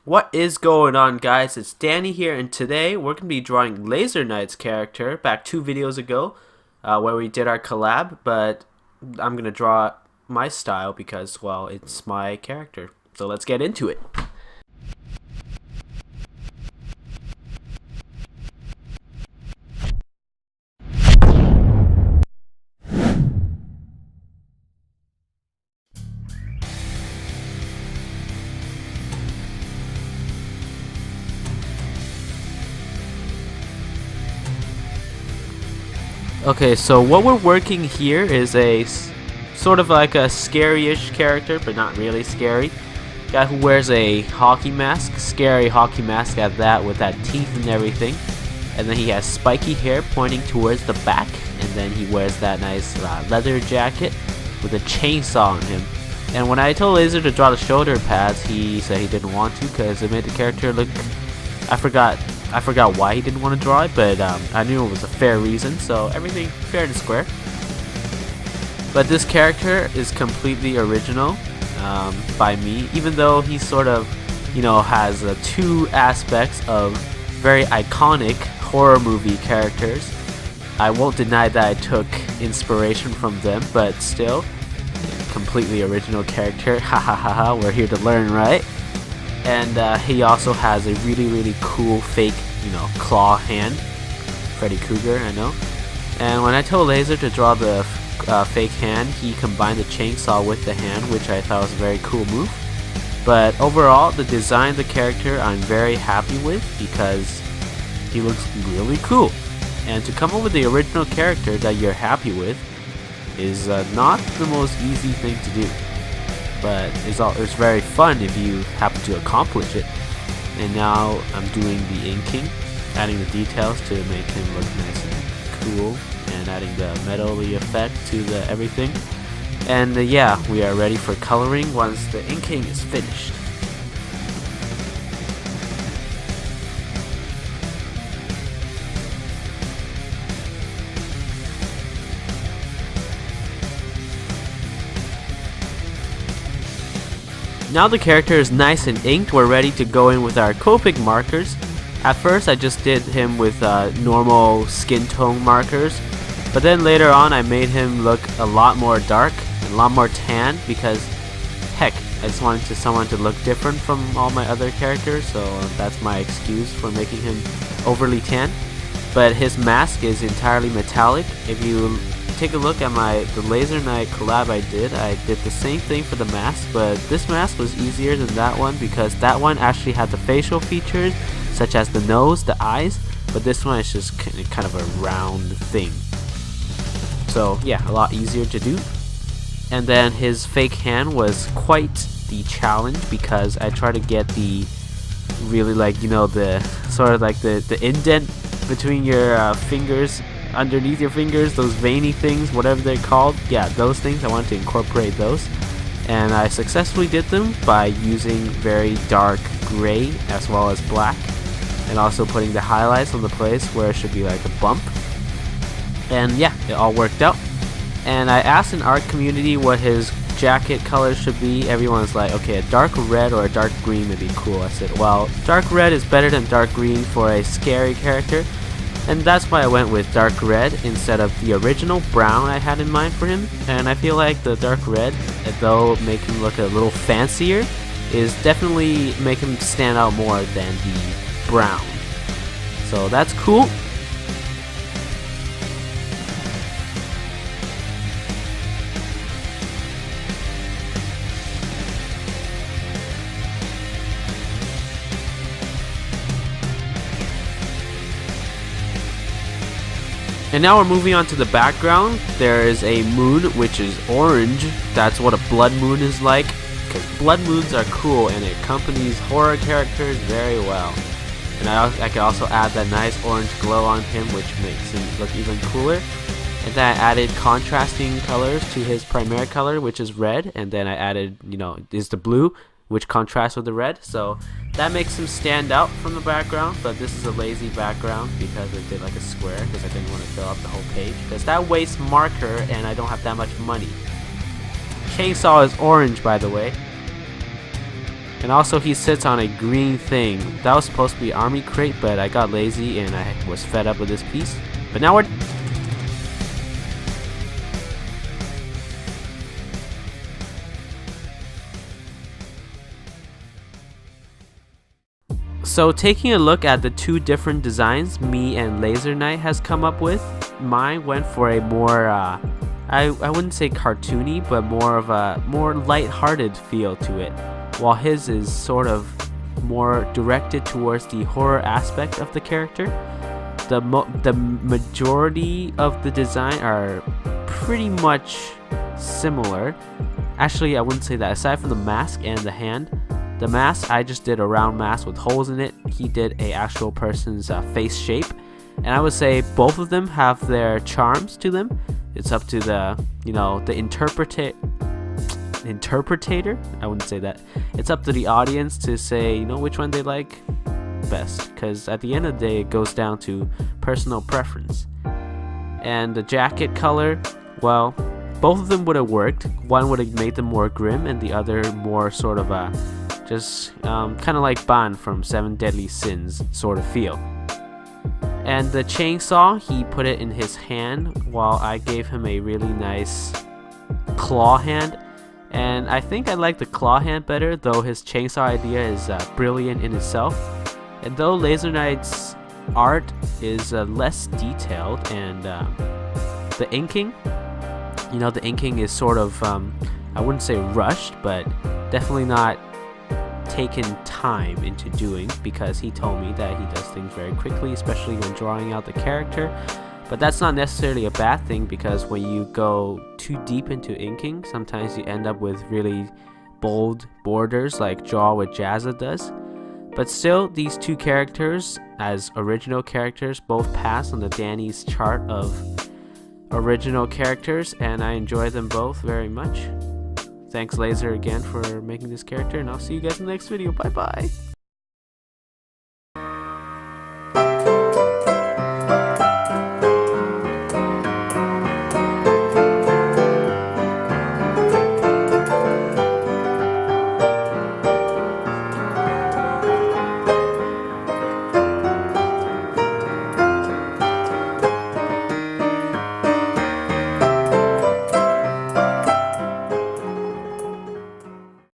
What is going on, guys? It's Danny here, and today we're going to be drawing Laser Knight's character back 2 videos ago where we did our collab, but I'm going to draw my style because, well, it's my character. So let's get into it. Okay, so what we're working here is a sort of like a scary-ish character, but not really scary. Guy who wears a hockey mask, scary hockey mask at that, with that teeth and everything. And then he has spiky hair pointing towards the back, and then he wears that nice leather jacket with a chainsaw on him. And when I told Laser to draw the shoulder pads, he said he didn't want to because it made the character look... I forgot why he didn't want to draw it, but I knew it was a fair reason, so everything fair and square. But this character is completely original by me, even though he sort of, has two aspects of very iconic horror movie characters. I won't deny that I took inspiration from them, but still, completely original character. Ha ha ha ha, we're here to learn, right? And he also has a really cool fake, claw hand. Freddy Krueger, I know. And when I told Laser to draw the fake hand, he combined the chainsaw with the hand, which I thought was a very cool move. But overall, the design of the character I'm very happy with because he looks really cool. And to come up with the original character that you're happy with is not the most easy thing to do. But it's very fun if you happen to accomplish it. And now I'm doing the inking, adding the details to make him look nice and cool, and adding the metal-y effect to the everything. And yeah, we are ready for coloring once the inking is finished. Now the character is nice and inked, we're ready to go in with our Copic markers. At first I just did him with normal skin tone markers, but then later on I made him look a lot more dark and a lot more tan because, heck, I just wanted someone to look different from all my other characters, so that's my excuse for making him overly tan. But his mask is entirely metallic. If you take a look at the Laser Knight collab I did the same thing for the mask, but this mask was easier than that one because that one actually had the facial features such as the nose, the eyes, but this one is just kind of a round thing. So yeah, a lot easier to do. And then his fake hand was quite the challenge because I tried to get the really the sort of like the indent between your fingers, underneath your fingers, those veiny things, whatever they're called. Yeah, those things, I wanted to incorporate those. And I successfully did them by using very dark gray as well as black, and also putting the highlights on the place where it should be like a bump. And yeah, it all worked out. And I asked in art community what his jacket color should be. Everyone's like, okay, a dark red or a dark green would be cool. I said, well, dark red is better than dark green for a scary character. And that's why I went with dark red instead of the original brown I had in mind for him. And I feel like the dark red, though make him look a little fancier, is definitely make him stand out more than the brown. So that's cool. And now we're moving on to the background. There is a moon which is orange. That's what a blood moon is like, because blood moons are cool and it accompanies horror characters very well. And I can also add that nice orange glow on him, which makes him look even cooler. And then I added contrasting colors to his primary color, which is red, and then I added, is the blue, which contrasts with the red. So that makes him stand out from the background, but this is a lazy background because I did like a square because I didn't want to fill up the whole page because that wastes marker and I don't have that much money. Chainsaw is orange, by the way. And also he sits on a green thing. That was supposed to be army crate, but I got lazy and I was fed up with this piece. But now we're... So taking a look at the two different designs me and Laser Knight has come up with, mine went for a more, I wouldn't say cartoony, but more of a more light-hearted feel to it, while his is sort of more directed towards the horror aspect of the character. The majority of the design are pretty much similar. Actually, I wouldn't say that. Aside from the mask and the hand, the mask, I just did a round mask with holes in it. He did a actual person's face shape. And I would say both of them have their charms to them. It's up to the, you know, the interpreter. I wouldn't say that. It's up to the audience to say, you know, which one they like best. Because at the end of the day, it goes down to personal preference. And the jacket color, well, both of them would have worked. One would have made them more grim, and the other more sort of a just kind of like Ban from Seven Deadly Sins sort of feel. And the chainsaw, he put it in his hand, while I gave him a really nice claw hand. And I think I like the claw hand better, though his chainsaw idea is brilliant in itself. And though Laser Knight's art is less detailed, and the inking, you know, the inking is sort of, I wouldn't say rushed, but definitely not taken time into doing, because he told me that he does things very quickly, especially when drawing out the character. But that's not necessarily a bad thing, because when you go too deep into inking, sometimes you end up with really bold borders like Jaw with Jazza does. But still, these two characters as original characters both pass on the Danny's chart of original characters, and I enjoy them both very much. Thanks Laser again for making this character, and I'll see you guys in the next video. Bye bye!